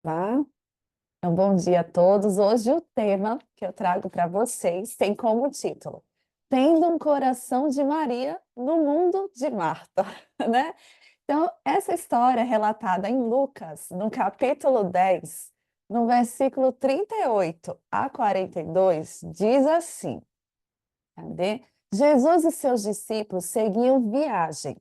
Tá? Então, bom dia a todos. Hoje o tema que eu trago para vocês tem como título Tendo um coração de Maria no mundo de Marta, né? Então, essa história é relatada em Lucas, no capítulo 10, no versículo 38 a 42, diz assim: cadê? Jesus e seus discípulos seguiam viagem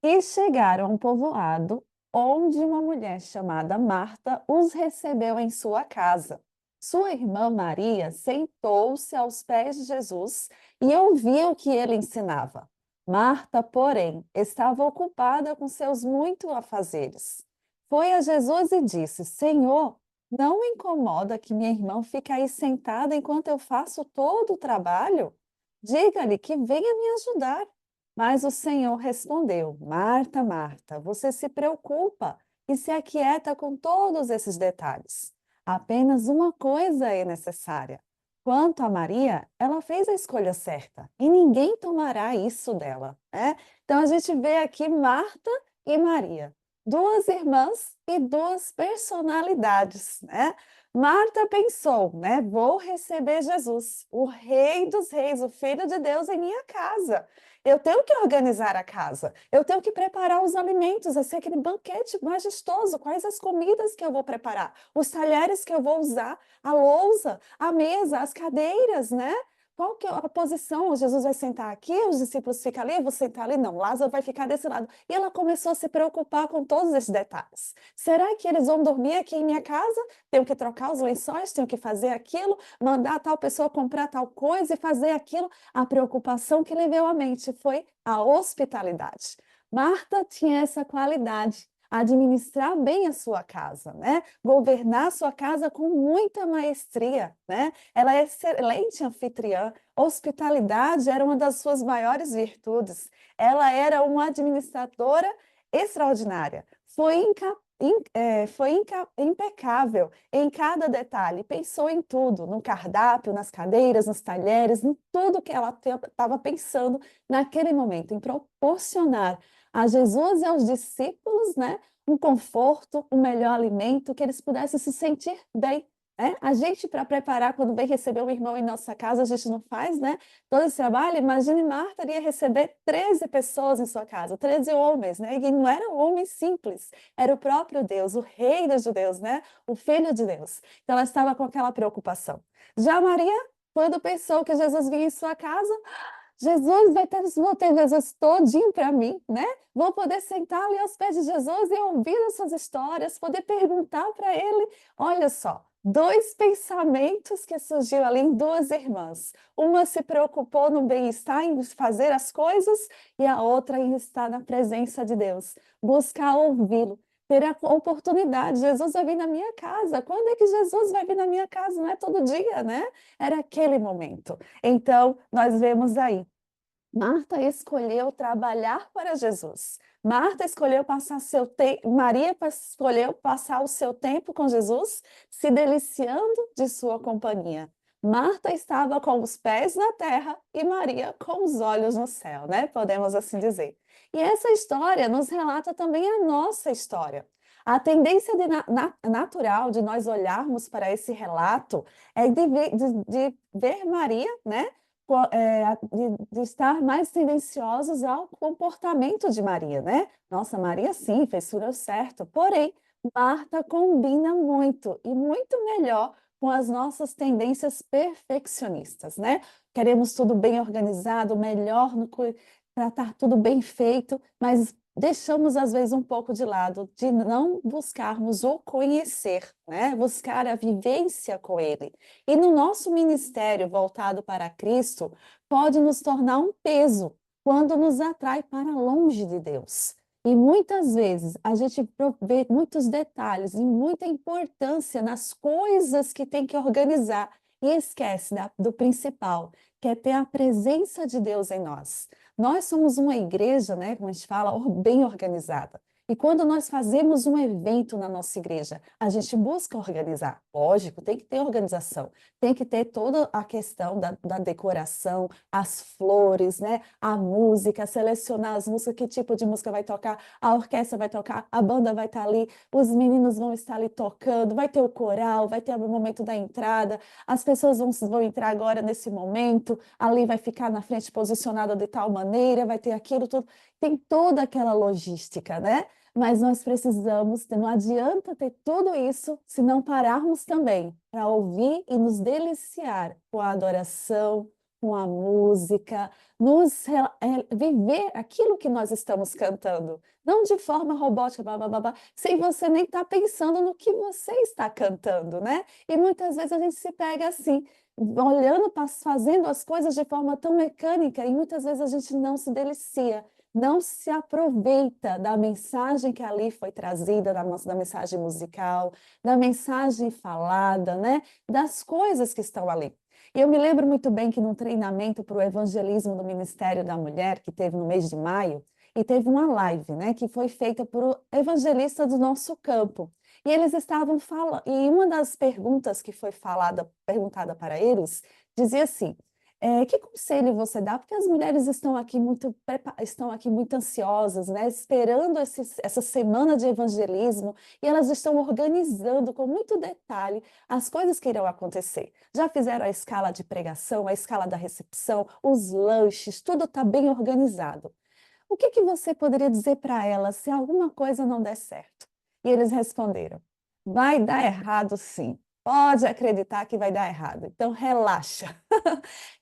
e chegaram a um povoado onde uma mulher chamada Marta os recebeu em sua casa. Sua irmã Maria sentou-se aos pés de Jesus e ouvia o que ele ensinava. Marta, porém, estava ocupada com seus muitos afazeres. Foi a Jesus e disse: Senhor, não me incomoda que minha irmã fique aí sentada enquanto eu faço todo o trabalho? Diga-lhe que venha me ajudar. Mas o Senhor respondeu: Marta, Marta, você se preocupa e se aquieta com todos esses detalhes. Apenas uma coisa é necessária. Quanto a Maria, ela fez a escolha certa e ninguém tomará isso dela, né? Então a gente vê aqui Marta e Maria, duas irmãs e duas personalidades, né? Marta pensou, né? Vou receber Jesus, o Rei dos Reis, o Filho de Deus, em minha casa. Eu tenho que organizar a casa, eu tenho que preparar os alimentos, vai ser aquele banquete majestoso. Quais as comidas que eu vou preparar, os talheres que eu vou usar, a louça, a mesa, as cadeiras, né? Qual que é a posição? Jesus vai sentar aqui, os discípulos ficam ali, eu vou sentar ali? Não, Lázaro vai ficar desse lado. E ela começou a se preocupar com todos esses detalhes. Será que eles vão dormir aqui em minha casa? Tenho que trocar os lençóis, tenho que fazer aquilo, mandar tal pessoa comprar tal coisa e fazer aquilo. A preocupação que lhe veio à mente foi a hospitalidade. Marta tinha essa qualidade, administrar bem a sua casa, né? Governar a sua casa com muita maestria, né? Ela é excelente anfitriã. Hospitalidade era uma das suas maiores virtudes. Ela era uma administradora extraordinária. Impecável em cada detalhe, pensou em tudo, no cardápio, nas cadeiras, nos talheres, em tudo que ela estava pensando naquele momento, em proporcionar a Jesus e aos discípulos, né, um conforto, um melhor alimento, que eles pudessem se sentir bem. Né? A gente, para preparar, quando vem receber um irmão em nossa casa, a gente não faz, né? Todo esse trabalho. Imagine Marta iria receber 13 pessoas em sua casa, 13 homens, né? E não eram homens simples, era o próprio Deus, o rei dos judeus, né? O filho de Deus. Então ela estava com aquela preocupação. Já Maria, quando pensou que Jesus vinha em sua casa, Jesus vou ter Jesus todinho para mim, né? Vou poder sentar ali aos pés de Jesus e ouvir as suas histórias, poder perguntar para ele. Olha só, dois pensamentos que surgiram ali em duas irmãs. Uma se preocupou no bem-estar, em fazer as coisas, e a outra em estar na presença de Deus, buscar ouvi-lo. Ter a oportunidade, Jesus vai vir na minha casa. Quando é que Jesus vai vir na minha casa? Não é todo dia, né? Era aquele momento. Então, nós vemos aí, Marta escolheu trabalhar para Jesus. Marta escolheu passar seu tempo, Maria escolheu passar o seu tempo com Jesus, se deliciando de sua companhia. Marta estava com os pés na terra e Maria com os olhos no céu, né? Podemos assim dizer. E essa história nos relata também a nossa história. A tendência natural de nós olharmos para esse relato é de ver Maria, né? De estar mais tendenciosos ao comportamento de Maria, né? Nossa, Maria sim, fez tudo certo. Porém, Marta combina muito e muito melhor com as nossas tendências perfeccionistas, né? Queremos tudo bem organizado, melhor para estar tudo bem feito, mas deixamos às vezes um pouco de lado de não buscarmos o conhecer, né? Buscar a vivência com ele. E no nosso ministério voltado para Cristo, pode nos tornar um peso quando nos atrai para longe de Deus. E muitas vezes a gente vê muitos detalhes e muita importância nas coisas que tem que organizar e esquece do principal, que é ter a presença de Deus em nós. Nós somos uma igreja, né, como a gente fala, bem organizada. E quando nós fazemos um evento na nossa igreja, a gente busca organizar. Lógico, tem que ter organização, tem que ter toda a questão da decoração, as flores, né? A música, selecionar as músicas, que tipo de música vai tocar, a orquestra vai tocar, a banda vai estar ali, os meninos vão estar ali tocando, vai ter o coral, vai ter o momento da entrada, as pessoas vão entrar agora nesse momento, ali vai ficar na frente posicionada de tal maneira, vai ter aquilo tudo. Tem toda aquela logística, né? Mas nós precisamos, não adianta ter tudo isso se não pararmos também para ouvir e nos deliciar com a adoração, com a música, viver aquilo que nós estamos cantando, não de forma robótica, blá, blá, blá, blá, sem você nem estar pensando no que você está cantando, né? E muitas vezes a gente se pega assim, olhando, fazendo as coisas de forma tão mecânica, e muitas vezes a gente não se delicia, não se aproveita da mensagem que ali foi trazida, da mensagem musical, da mensagem falada, né? Das coisas que estão ali. E eu me lembro muito bem que num treinamento para o evangelismo do Ministério da Mulher, que teve no mês de maio, e teve uma live, né, que foi feita por evangelistas do nosso campo. E eles estavam falando, e uma das perguntas que foi perguntada para eles, dizia assim: que conselho você dá? Porque as mulheres estão aqui muito ansiosas, né? Esperando essa semana de evangelismo, e elas estão organizando com muito detalhe as coisas que irão acontecer. Já fizeram a escala de pregação, a escala da recepção, os lanches, tudo está bem organizado. O que que você poderia dizer para elas se alguma coisa não der certo? E eles responderam: vai dar errado, sim. Pode acreditar que vai dar errado. Então, relaxa.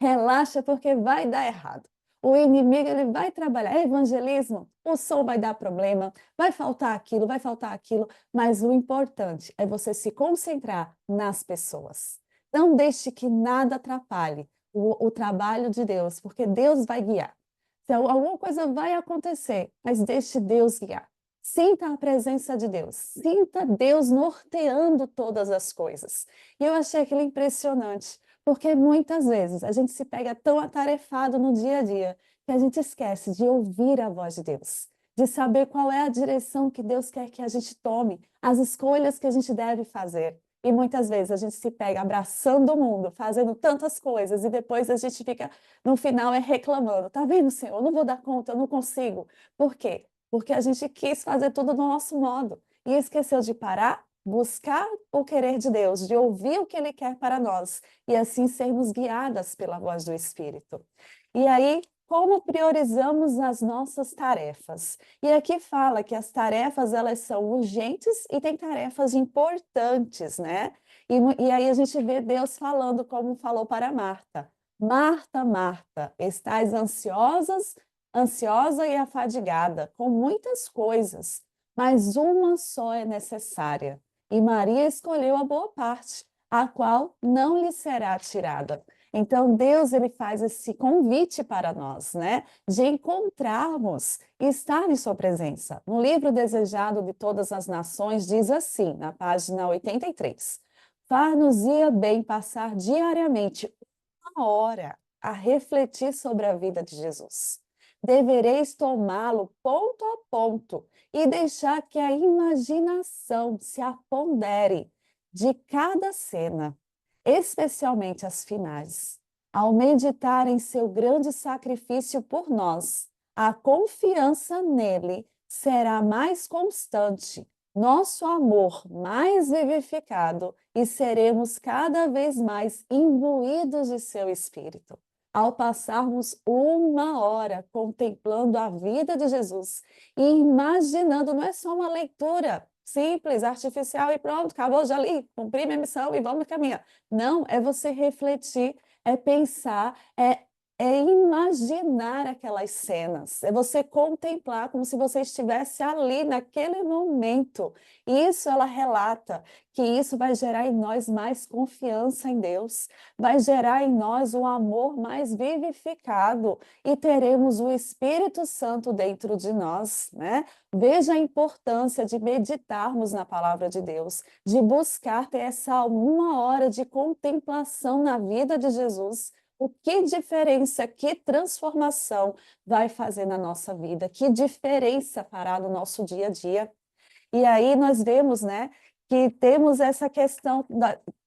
Relaxa, porque vai dar errado. O inimigo ele vai trabalhar. É evangelismo, o som vai dar problema, vai faltar aquilo, mas o importante é você se concentrar nas pessoas. Não deixe que nada atrapalhe o trabalho de Deus, porque Deus vai guiar. Então, alguma coisa vai acontecer, mas deixe Deus guiar. Sinta a presença de Deus, sinta Deus norteando todas as coisas. E eu achei aquilo impressionante, porque muitas vezes a gente se pega tão atarefado no dia a dia que a gente esquece de ouvir a voz de Deus, de saber qual é a direção que Deus quer que a gente tome, as escolhas que a gente deve fazer. E muitas vezes a gente se pega abraçando o mundo, fazendo tantas coisas, e depois a gente fica, no final, reclamando. Tá vendo, Senhor? Eu não vou dar conta, eu não consigo. Por quê? Porque a gente quis fazer tudo do nosso modo e esqueceu de parar, buscar o querer de Deus, de ouvir o que Ele quer para nós e assim sermos guiadas pela voz do Espírito. E aí, como priorizamos as nossas tarefas? E aqui fala que as tarefas elas são urgentes e tem tarefas importantes, né? E aí a gente vê Deus falando como falou para Marta. Marta, Marta, estás ansiosa e afadigada com muitas coisas, mas uma só é necessária. E Maria escolheu a boa parte, a qual não lhe será tirada. Então, Deus ele faz esse convite para nós, né? De encontrarmos e estar em sua presença. No livro Desejado de Todas as Nações, diz assim, na página 83: far-nos-ia bem passar diariamente uma hora a refletir sobre a vida de Jesus. Devereis tomá-lo ponto a ponto e deixar que a imaginação se apodere de cada cena, especialmente as finais. Ao meditar em seu grande sacrifício por nós, a confiança nele será mais constante, nosso amor mais vivificado e seremos cada vez mais imbuídos de seu espírito. Ao passarmos uma hora contemplando a vida de Jesus e imaginando, não é só uma leitura simples, artificial e pronto, acabou, já li, cumpri minha missão e vamos caminhar. Não, é você refletir, é pensar, é imaginar aquelas cenas, é você contemplar como se você estivesse ali naquele momento. E isso ela relata que isso vai gerar em nós mais confiança em Deus, vai gerar em nós um amor mais vivificado e teremos o Espírito Santo dentro de nós, né? Veja a importância de meditarmos na palavra de Deus, de buscar ter essa uma hora de contemplação na vida de Jesus, O que diferença, que transformação vai fazer na nossa vida? Que diferença fará no nosso dia a dia? E aí nós vemos, né, que temos essa questão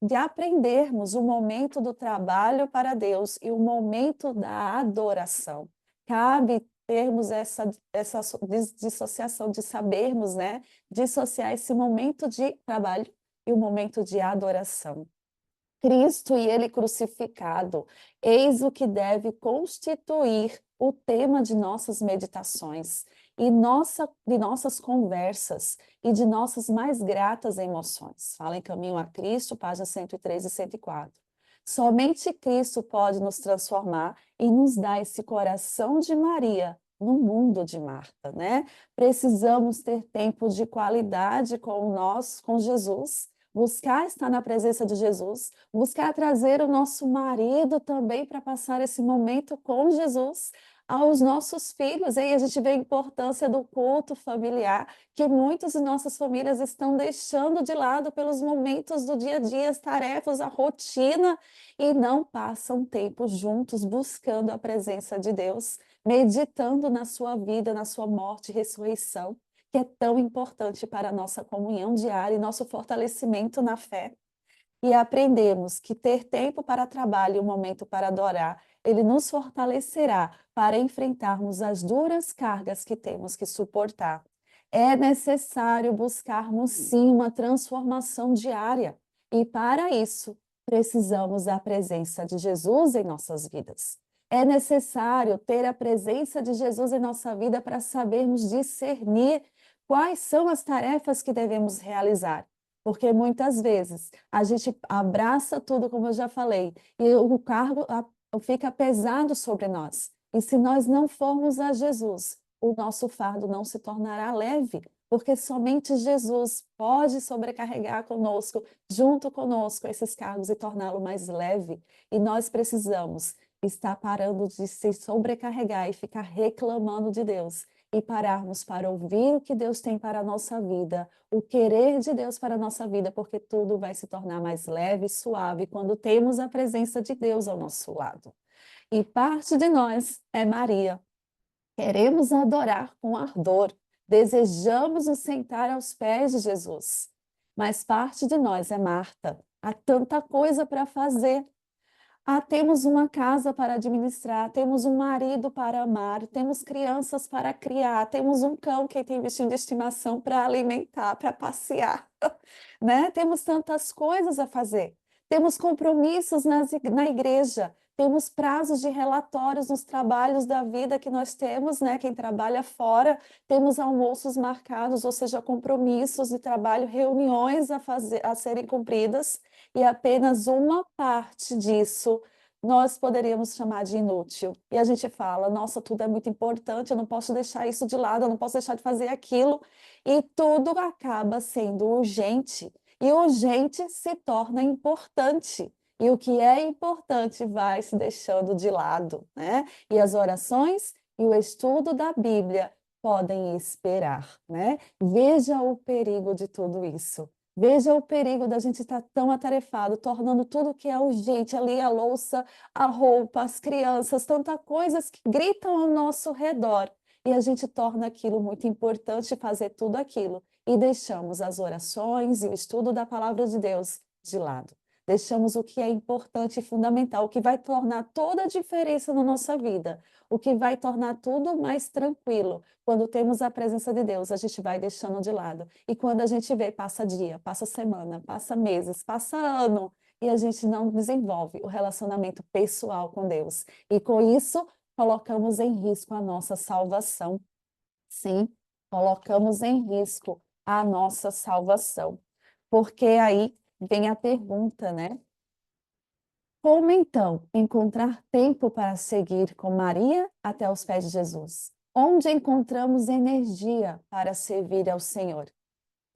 de aprendermos o momento do trabalho para Deus e o momento da adoração. Cabe termos essa dissociação, de sabermos, né, dissociar esse momento de trabalho e o momento de adoração. Cristo e ele crucificado, eis o que deve constituir o tema de nossas meditações e de nossas conversas e de nossas mais gratas emoções. Fala em Caminho a Cristo, páginas 103 e 104. Somente Cristo pode nos transformar e nos dar esse coração de Maria no mundo de Marta, né? Precisamos ter tempo de qualidade com nós, com Jesus, buscar estar na presença de Jesus, buscar trazer o nosso marido também para passar esse momento com Jesus aos nossos filhos. Aí a gente vê a importância do culto familiar, que muitas de nossas famílias estão deixando de lado pelos momentos do dia a dia, as tarefas, a rotina, e não passam tempo juntos buscando a presença de Deus, meditando na sua vida, na sua morte e ressurreição, que é tão importante para a nossa comunhão diária e nosso fortalecimento na fé. E aprendemos que ter tempo para trabalho e um momento para adorar, ele nos fortalecerá para enfrentarmos as duras cargas que temos que suportar. É necessário buscarmos sim uma transformação diária, e para isso precisamos da presença de Jesus em nossas vidas. É necessário ter a presença de Jesus em nossa vida para sabermos discernir quais são as tarefas que devemos realizar. Porque muitas vezes a gente abraça tudo, como eu já falei, e o cargo fica pesado sobre nós. E se nós não formos a Jesus, o nosso fardo não se tornará leve, porque somente Jesus pode sobrecarregar conosco, junto conosco, esses cargos e torná-lo mais leve. E nós precisamos estar parando de se sobrecarregar e ficar reclamando de Deus e pararmos para ouvir o que Deus tem para a nossa vida, o querer de Deus para a nossa vida, porque tudo vai se tornar mais leve e suave quando temos a presença de Deus ao nosso lado. E parte de nós é Maria. Queremos adorar com ardor, desejamos nos sentar aos pés de Jesus. Mas parte de nós é Marta. Há tanta coisa para fazer. Temos uma casa para administrar, temos um marido para amar, temos crianças para criar, temos um cão que tem bichinho de estimação para alimentar, para passear, né? Temos tantas coisas a fazer. Temos compromissos na igreja, temos prazos de relatórios nos trabalhos da vida que nós temos, né? Quem trabalha fora, temos almoços marcados, ou seja, compromissos de trabalho, reuniões a serem cumpridas, e apenas uma parte disso nós poderíamos chamar de inútil. E a gente fala, nossa, tudo é muito importante, eu não posso deixar isso de lado, eu não posso deixar de fazer aquilo, e tudo acaba sendo urgente, e urgente se torna importante. E o que é importante vai se deixando de lado, né? E as orações e o estudo da Bíblia podem esperar, né? Veja o perigo de tudo isso. Veja o perigo da gente estar tão atarefado, tornando tudo que é urgente ali, a louça, a roupa, as crianças, tantas coisas que gritam ao nosso redor. E a gente torna aquilo muito importante, fazer tudo aquilo. E deixamos as orações e o estudo da palavra de Deus de lado. Deixamos o que é importante e fundamental, o que vai tornar toda a diferença na nossa vida, o que vai tornar tudo mais tranquilo. Quando temos a presença de Deus, a gente vai deixando de lado. E quando a gente vê, passa dia, passa semana, passa meses, passa ano, e a gente não desenvolve o relacionamento pessoal com Deus. E com isso, colocamos em risco a nossa salvação. Sim, colocamos em risco a nossa salvação. Porque aí vem a pergunta, né? Como então encontrar tempo para seguir com Maria até os pés de Jesus? Onde encontramos energia para servir ao Senhor?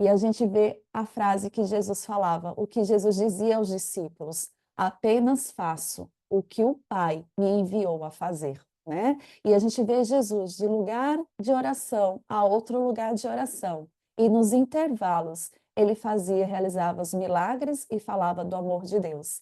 E a gente vê a frase que Jesus falava, o que Jesus dizia aos discípulos: apenas faço o que o Pai me enviou a fazer, né? E a gente vê Jesus de lugar de oração a outro lugar de oração. E nos intervalos, ele fazia, realizava os milagres e falava do amor de Deus.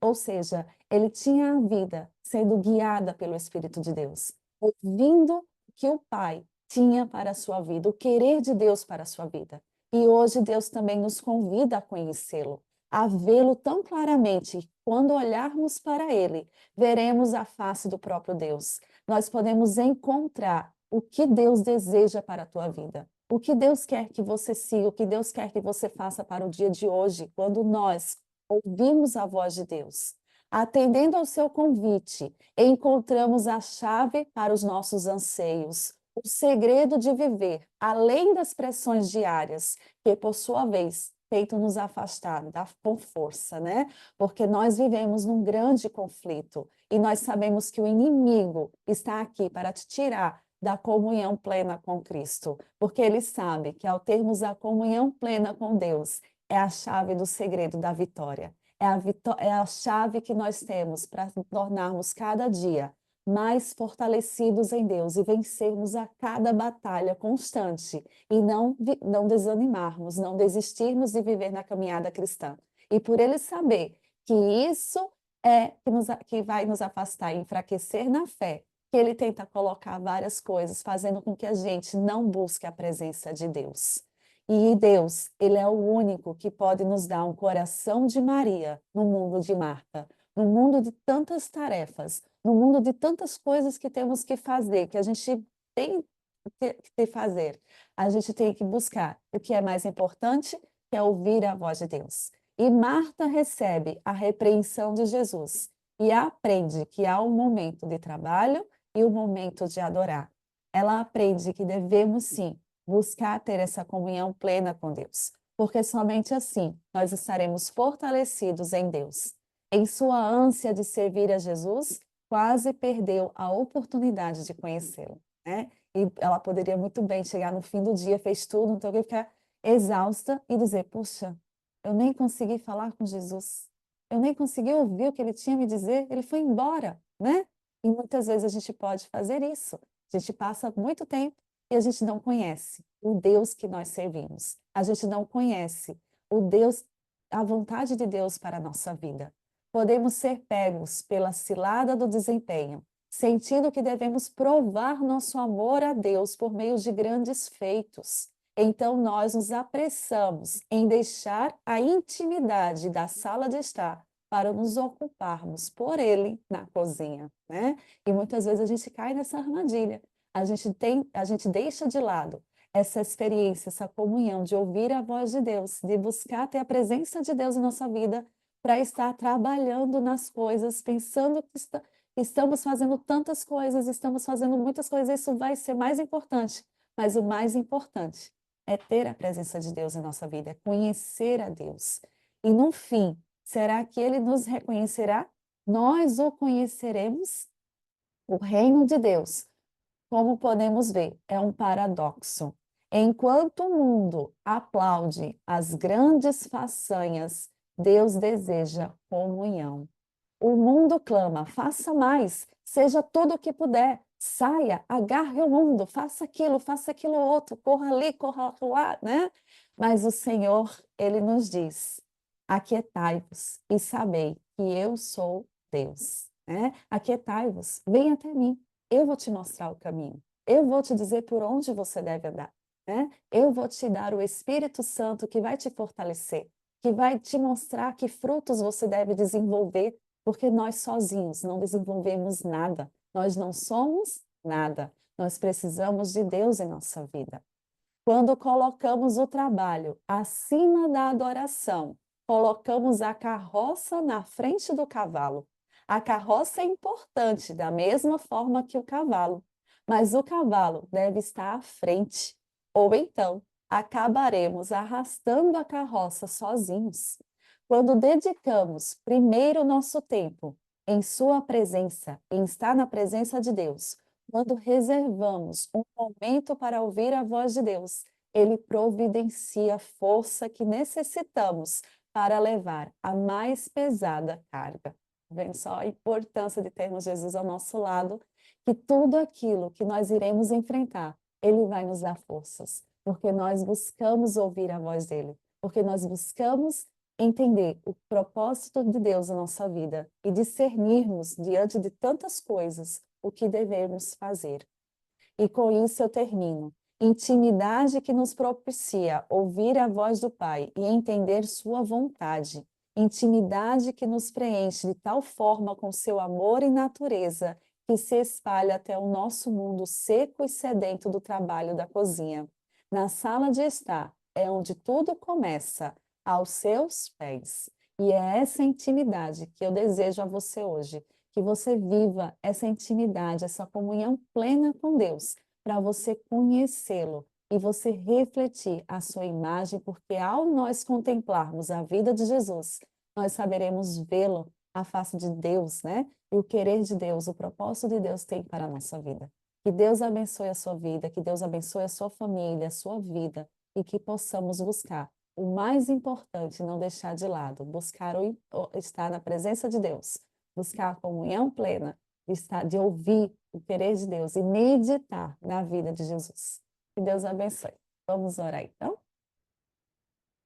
Ou seja, ele tinha a vida sendo guiada pelo Espírito de Deus, ouvindo o que o Pai tinha para a sua vida, o querer de Deus para a sua vida. E hoje Deus também nos convida a conhecê-lo, a vê-lo tão claramente. Quando olharmos para ele, veremos a face do próprio Deus. Nós podemos encontrar o que Deus deseja para a tua vida, o que Deus quer que você siga, o que Deus quer que você faça para o dia de hoje, quando nós ouvimos a voz de Deus. Atendendo ao seu convite, encontramos a chave para os nossos anseios, o segredo de viver além das pressões diárias, que por sua vez tentam nos afastar com força, né? Porque nós vivemos num grande conflito e nós sabemos que o inimigo está aqui para te tirar da comunhão plena com Cristo, porque ele sabe que ao termos a comunhão plena com Deus, é a chave do segredo da vitória. É a chave que nós temos para tornarmos cada dia mais fortalecidos em Deus e vencermos a cada batalha constante e não desanimarmos, não desistirmos de viver na caminhada cristã. E por ele saber que isso que vai nos afastar e enfraquecer na fé, que ele tenta colocar várias coisas, fazendo com que a gente não busque a presença de Deus. E Deus, ele é o único que pode nos dar um coração de Maria no mundo de Marta, no mundo de tantas tarefas, no mundo de tantas coisas que temos que fazer, que a gente tem que fazer. A gente tem que buscar o que é mais importante, que é ouvir a voz de Deus. E Marta recebe a repreensão de Jesus e aprende que há um momento de trabalho e um momento de adorar. Ela aprende que devemos sim buscar ter essa comunhão plena com Deus, porque somente assim nós estaremos fortalecidos em Deus. Em sua ânsia de servir a Jesus, quase perdeu a oportunidade de conhecê-lo, né? E ela poderia muito bem chegar no fim do dia, fez tudo, então ficar exausta e dizer: puxa, eu nem consegui falar com Jesus, eu nem consegui ouvir o que ele tinha a me dizer, ele foi embora, né? E muitas vezes a gente pode fazer isso. A gente passa muito tempo e a gente não conhece o Deus que nós servimos. A gente não conhece o Deus, a vontade de Deus para a nossa vida. Podemos ser pegos pela cilada do desempenho, sentindo que devemos provar nosso amor a Deus por meio de grandes feitos. Então nós nos apressamos em deixar a intimidade da sala de estar para nos ocuparmos por ele na cozinha, né? E muitas vezes a gente cai nessa armadilha. A gente deixa de lado essa experiência, essa comunhão de ouvir a voz de Deus, de buscar ter a presença de Deus em nossa vida, para estar trabalhando nas coisas, pensando que estamos fazendo tantas coisas, estamos fazendo muitas coisas, isso vai ser mais importante. Mas o mais importante é ter a presença de Deus em nossa vida, é conhecer a Deus. E no fim, será que Ele nos reconhecerá? Nós o conheceremos? O reino de Deus, como podemos ver, é um paradoxo. Enquanto o mundo aplaude as grandes façanhas, Deus deseja comunhão. O mundo clama: faça mais, seja tudo o que puder, saia, agarre o mundo, faça aquilo outro, corra ali, corra lá, né? Mas o Senhor, ele nos diz: aquietai-vos e sabei que eu sou Deus, né? Aquietai-vos, vem até mim, eu vou te mostrar o caminho, eu vou te dizer por onde você deve andar, né? Eu vou te dar o Espírito Santo que vai te fortalecer, que vai te mostrar que frutos você deve desenvolver, porque nós sozinhos não desenvolvemos nada, nós não somos nada, nós precisamos de Deus em nossa vida. Quando colocamos o trabalho acima da adoração, colocamos a carroça na frente do cavalo. A carroça é importante, da mesma forma que o cavalo, mas o cavalo deve estar à frente, ou então acabaremos arrastando a carroça sozinhos. Quando dedicamos primeiro nosso tempo em Sua presença, em estar na presença de Deus, quando reservamos um momento para ouvir a voz de Deus, Ele providencia a força que necessitamos para levar a mais pesada carga. Vem só a importância de termos Jesus ao nosso lado, que tudo aquilo que nós iremos enfrentar, Ele vai nos dar forças, porque nós buscamos ouvir a voz dEle. porque nós buscamos entender o propósito de Deus na nossa vida e discernirmos diante de tantas coisas o que devemos fazer. E com isso eu termino. Intimidade que nos propicia ouvir a voz do Pai e entender sua vontade. Intimidade que nos preenche de tal forma com seu amor e natureza que se espalha até o nosso mundo seco e sedento do trabalho da cozinha. Na sala de estar é onde tudo começa, aos seus pés. E é essa intimidade que eu desejo a você hoje, que você viva essa intimidade, essa comunhão plena com Deus, para você conhecê-lo e você refletir a sua imagem, porque ao nós contemplarmos a vida de Jesus, nós saberemos vê-lo, a face de Deus, né? E o querer de Deus, o propósito de Deus tem para a nossa vida. Que Deus abençoe a sua vida, que Deus abençoe a sua família, a sua vida, e que possamos buscar o mais importante, não deixar de lado, buscar estar na presença de Deus, buscar a comunhão plena, de ouvir o querer de Deus e meditar na vida de Jesus. Que Deus abençoe. Vamos orar então?